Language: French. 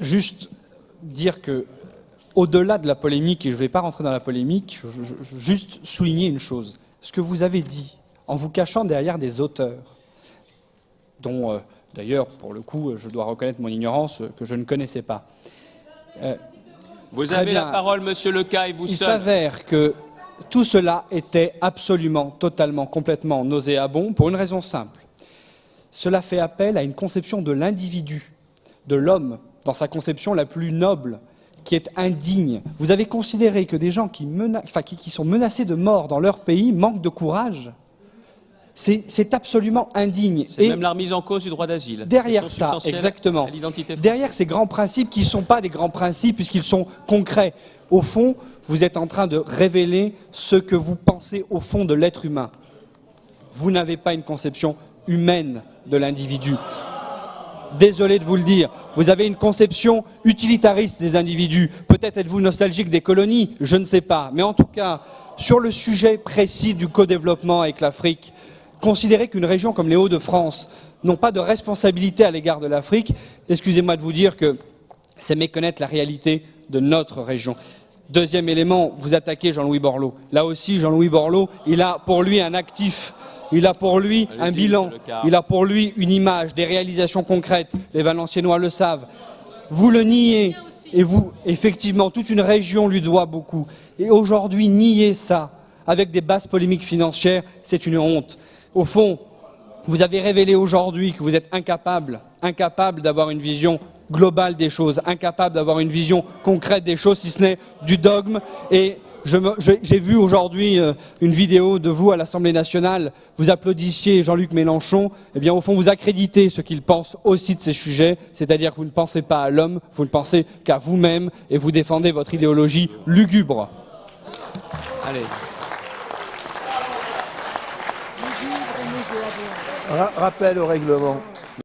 juste dire que, au-delà de la polémique, et je ne vais pas rentrer dans la polémique, je veux juste souligner une chose. Ce que vous avez dit, en vous cachant derrière des auteurs, dont, d'ailleurs, pour le coup, je dois reconnaître mon ignorance, que je ne connaissais pas. Vous avez la parole, monsieur Lecaille, vous seul. Il s'avère que tout cela était absolument, totalement, complètement nauséabond, pour une raison simple. Cela fait appel à une conception de l'individu, de l'homme, dans sa conception la plus noble, qui est indigne. Vous avez considéré que des gens qui sont menacés de mort dans leur pays manquent de courage. C'est absolument indigne. C'est même la remise en cause du droit d'asile. Derrière ça, exactement, derrière ces grands principes qui ne sont pas des grands principes puisqu'ils sont concrets, au fond, vous êtes en train de révéler ce que vous pensez au fond de l'être humain. Vous n'avez pas une conception humaine de l'individu. Désolé de vous le dire, vous avez une conception utilitariste des individus. Peut-être êtes-vous nostalgique des colonies, je ne sais pas. Mais en tout cas, sur le sujet précis du co-développement avec l'Afrique, considérer qu'une région comme les Hauts-de-France n'ont pas de responsabilité à l'égard de l'Afrique, excusez-moi de vous dire que c'est méconnaître la réalité de notre région. Deuxième élément, vous attaquez Jean-Louis Borloo. Là aussi, Jean-Louis Borloo, il a pour lui un actif. Il a pour lui un bilan, il a pour lui une image, des réalisations concrètes. Les Valenciennois le savent. Vous le niez, et vous, effectivement, toute une région lui doit beaucoup. Et aujourd'hui, nier ça, avec des basses polémiques financières, c'est une honte. Au fond, vous avez révélé aujourd'hui que vous êtes incapable d'avoir une vision globale des choses, incapable d'avoir une vision concrète des choses, si ce n'est du dogme. Et j'ai vu aujourd'hui une vidéo de vous à l'Assemblée nationale, vous applaudissiez Jean-Luc Mélenchon, eh bien au fond vous accréditez ce qu'il pense aussi de ces sujets, c'est-à-dire que vous ne pensez pas à l'homme, vous ne pensez qu'à vous-même et vous défendez votre idéologie lugubre. Allez. Rappel au règlement.